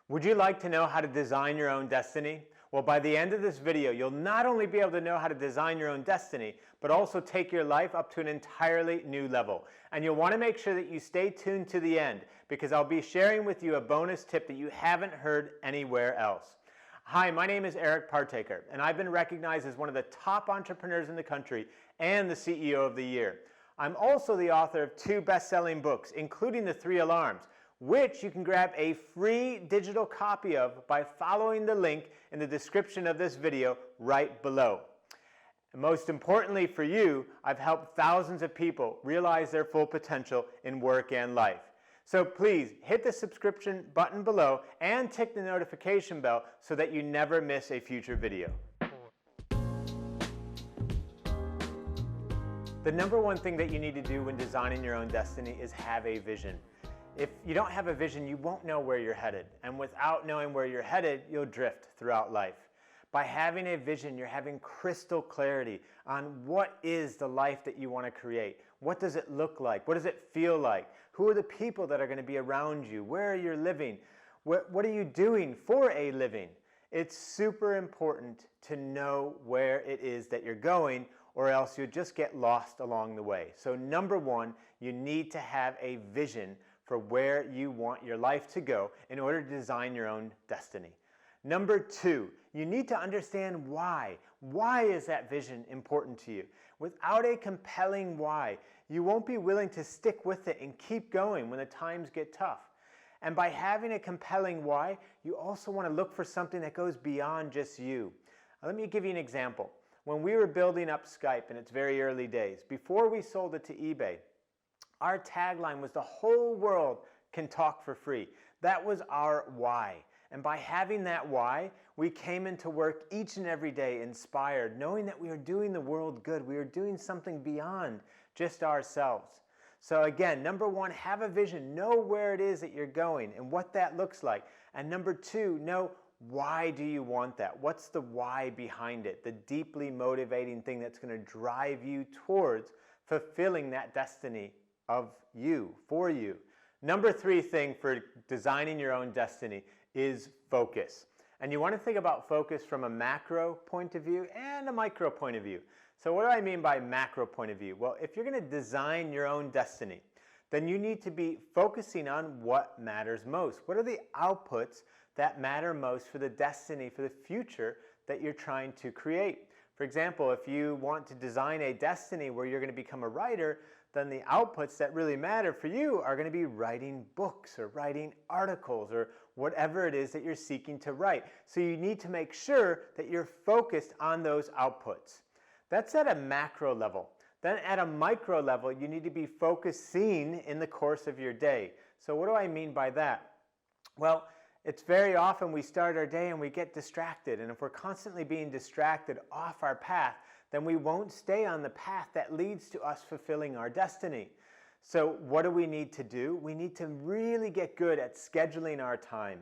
Would you like to know how to design your own destiny? Well, by the end of this video, you'll not only be able to know how to design your own destiny, but also take your life up to an entirely new level. And you'll want to make sure that you stay tuned to the end, because I'll be sharing with you a bonus tip that you haven't heard anywhere else. Hi, my name is Eric Partaker, and I've been recognized as one of the top entrepreneurs in the country and the CEO of the year. I'm also the author of 2 best-selling books, including The 3 Alarms, which you can grab a free digital copy of by following the link in the description of this video right below. And most importantly for you, I've helped thousands of people realize their full potential in work and life. So please hit the subscription button below and tick the notification bell so that you never miss a future video. The number one thing that you need to do when designing your own destiny is have a vision. If you don't have a vision, you won't know where you're headed. And without knowing where you're headed, you'll drift throughout life. By having a vision, you're having crystal clarity on what is the life that you want to create. What does it look like? What does it feel like? Who are the people that are going to be around you? Where are you living? What are you doing for a living? It's super important to know where it is that you're going, or else you'll just get lost along the way. So number one, you need to have a vision for where you want your life to go in order to design your own destiny. Number two, you need to understand why. Why is that vision important to you? Without a compelling why, you won't be willing to stick with it and keep going when the times get tough. And by having a compelling why, you also want to look for something that goes beyond just you. Let me give you an example. When we were building up Skype in its very early days, before we sold it to eBay, our tagline was the whole world can talk for free. That was our why. And by having that why, we came into work each and every day inspired, knowing that we were doing the world good. We were doing something beyond just ourselves. So again, number one, have a vision. Know where it is that you're going and what that looks like. And number two, know why do you want that? What's the why behind it? The deeply motivating thing that's going to drive you towards fulfilling that destiny of you, for you. Number three thing for designing your own destiny is focus. And you want to think about focus from a macro point of view and a micro point of view. So what do I mean by macro point of view? Well, if you're going to design your own destiny, then you need to be focusing on what matters most. What are the outputs that matter most for the destiny, for the future that you're trying to create? For example, if you want to design a destiny where you're going to become a writer, then the outputs that really matter for you are going to be writing books or writing articles or whatever it is that you're seeking to write. So you need to make sure that you're focused on those outputs. That's at a macro level. Then at a micro level, you need to be focusing in the course of your day. So what do I mean by that? Well, it's very often we start our day and we get distracted. And if we're constantly being distracted off our path, then we won't stay on the path that leads to us fulfilling our destiny. So what do we need to do? We need to really get good at scheduling our time.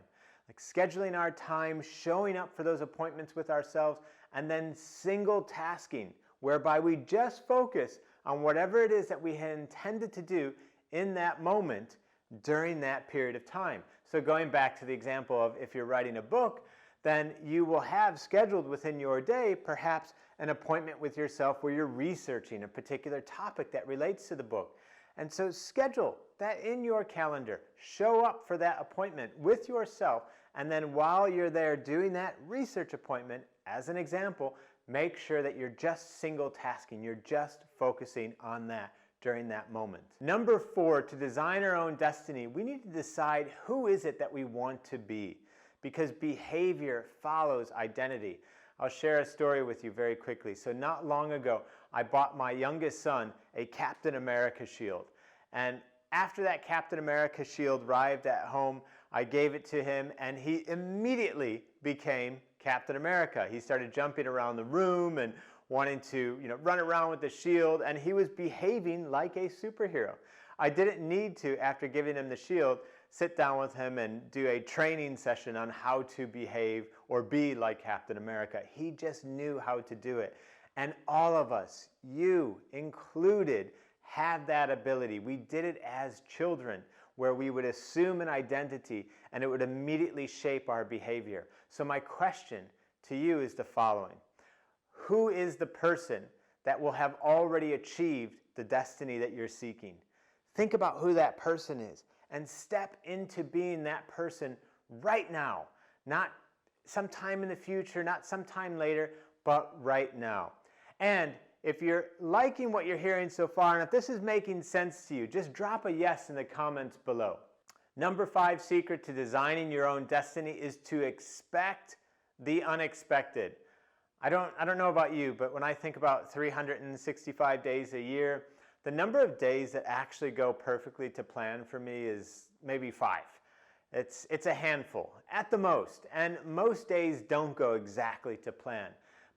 Like scheduling our time, showing up for those appointments with ourselves, and then single tasking, whereby we just focus on whatever it is that we had intended to do in that moment during that period of time. So going back to the example of if you're writing a book, then you will have scheduled within your day perhaps an appointment with yourself where you're researching a particular topic that relates to the book. And so schedule that in your calendar. Show up for that appointment with yourself, and then while you're there doing that research appointment, as an example, make sure that you're just single tasking. You're just focusing on that during that moment. Number four, to design our own destiny, we need to decide who is it that we want to be, because behavior follows identity. I'll share a story with you very quickly. So not long ago, I bought my youngest son a Captain America shield. And after that Captain America shield arrived at home, I gave it to him and he immediately became Captain America. He started jumping around the room and wanting to, run around with the shield, and he was behaving like a superhero. I didn't need to, after giving him the shield, sit down with him and do a training session on how to behave or be like Captain America. He just knew how to do it. And all of us, you included, have that ability. We did it as children. where we would assume an identity and it would immediately shape our behavior. So my question to you is the following. Who is the person that will have already achieved the destiny that you're seeking? Think about who that person is and step into being that person right now. Not sometime in the future, not sometime later, but right now. And if you're liking what you're hearing so far, and if this is making sense to you, just drop a yes in the comments below. Number 5 secret to designing your own destiny is to expect the unexpected. I don't know about you, but when I think about 365 days a year, the number of days that actually go perfectly to plan for me is maybe 5. It's a handful at the most, and most days don't go exactly to plan.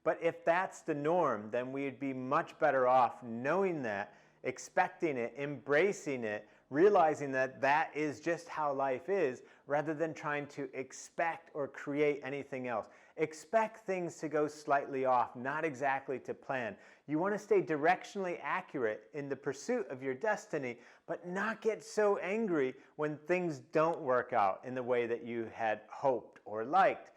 But if that's the norm, then we'd be much better off knowing that, expecting it, embracing it, realizing that that is just how life is, rather than trying to expect or create anything else. Expect things to go slightly off, not exactly to plan. You want to stay directionally accurate in the pursuit of your destiny, but not get so angry when things don't work out in the way that you had hoped or liked.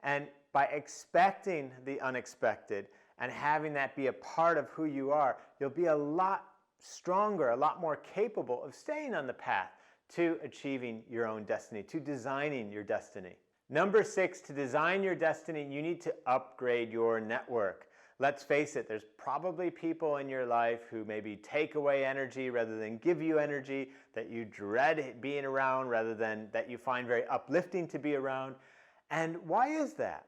And by expecting the unexpected and having that be a part of who you are, you'll be a lot stronger, a lot more capable of staying on the path to achieving your own destiny, to designing your destiny. Number 6, to design your destiny, you need to upgrade your network. Let's face it, there's probably people in your life who maybe take away energy rather than give you energy, that you dread being around rather than that you find very uplifting to be around. And why is that?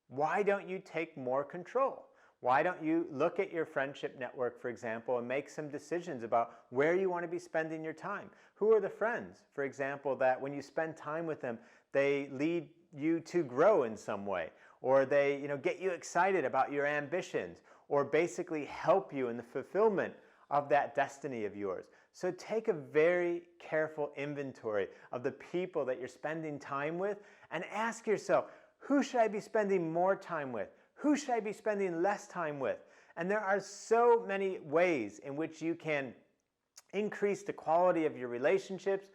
Why don't you take more control? Why don't you look at your friendship network, for example, and make some decisions about where you want to be spending your time? Who are the friends, for example, that when you spend time with them, they lead you to grow in some way, or they get you excited about your ambitions, or basically help you in the fulfillment of that destiny of yours? So take a very careful inventory of the people that you're spending time with and ask yourself, who should I be spending more time with? Who should I be spending less time with? And there are so many ways in which you can increase the quality of your relationships.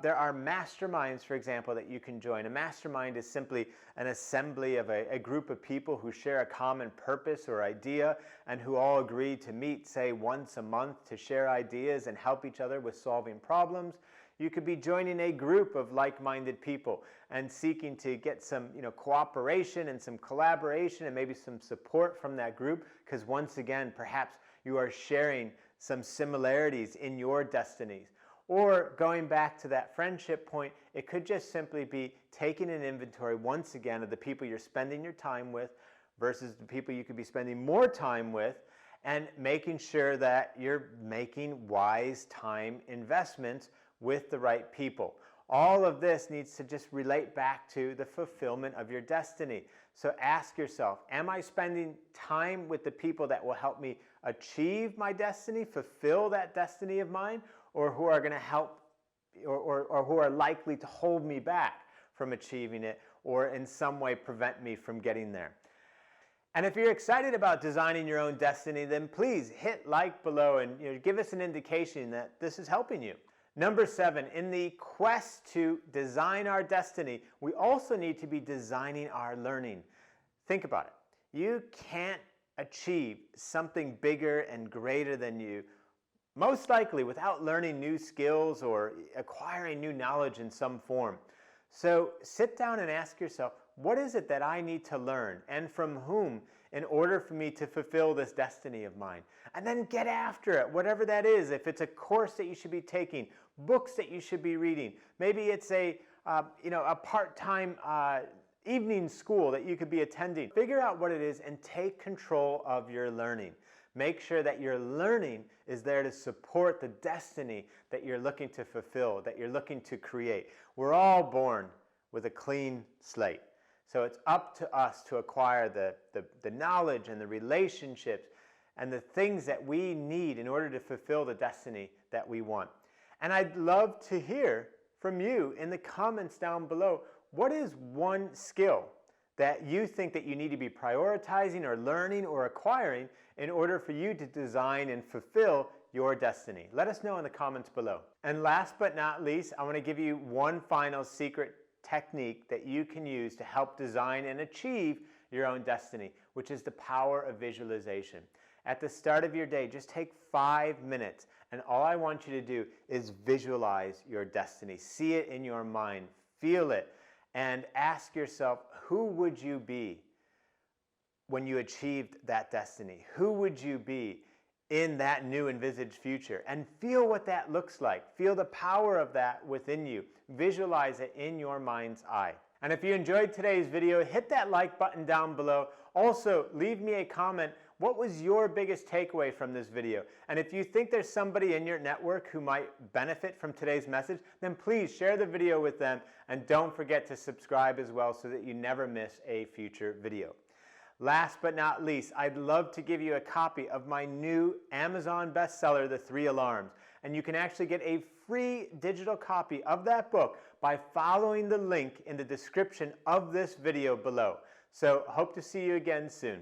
There are masterminds, for example, that you can join. A mastermind is simply an assembly of a group of people who share a common purpose or idea and who all agree to meet, say, once a month to share ideas and help each other with solving problems. You could be joining a group of like-minded people and seeking to get some cooperation and some collaboration and maybe some support from that group, because once again, perhaps you are sharing some similarities in your destinies. Or going back to that friendship point, it could just simply be taking an inventory once again of the people you're spending your time with versus the people you could be spending more time with, and making sure that you're making wise time investments with the right people. All of this needs to just relate back to the fulfillment of your destiny. So ask yourself, am I spending time with the people that will help me achieve my destiny, fulfill that destiny of mine, or who are going to help or who are likely to hold me back from achieving it or in some way prevent me from getting there? And if you're excited about designing your own destiny, then please hit like below and give us an indication that this is helping you. Number 7, in the quest to design our destiny, we also need to be designing our learning. Think about it. You can't achieve something bigger and greater than you, most likely without learning new skills or acquiring new knowledge in some form. So sit down and ask yourself, what is it that I need to learn and from whom in order for me to fulfill this destiny of mine? And then get after it, whatever that is. If it's a course that you should be taking, books that you should be reading, maybe it's a part-time evening school that you could be attending. Figure out what it is and take control of your learning. Make sure that your learning is there to support the destiny that you're looking to fulfill, that you're looking to create. We're all born with a clean slate. So it's up to us to acquire the knowledge and the relationships and the things that we need in order to fulfill the destiny that we want. And I'd love to hear from you in the comments down below. What is one skill that you think that you need to be prioritizing or learning or acquiring in order for you to design and fulfill your destiny? Let us know in the comments below. And last but not least, I want to give you one final secret technique that you can use to help design and achieve your own destiny, which is the power of visualization. At the start of your day, just take 5 minutes, and all I want you to do is visualize your destiny. See it in your mind, feel it, and ask yourself, who would you be when you achieved that destiny? Who would you be in that new envisaged future? And feel what that looks like. Feel the power of that within you. Visualize it in your mind's eye. And if you enjoyed today's video, hit that like button down below. Also, leave me a comment. What was your biggest takeaway from this video? And if you think there's somebody in your network who might benefit from today's message, then please share the video with them, and don't forget to subscribe as well so that you never miss a future video. Last but not least, I'd love to give you a copy of my new Amazon bestseller, The 3 Alarms. And you can actually get a free digital copy of that book by following the link in the description of this video below. So hope to see you again soon.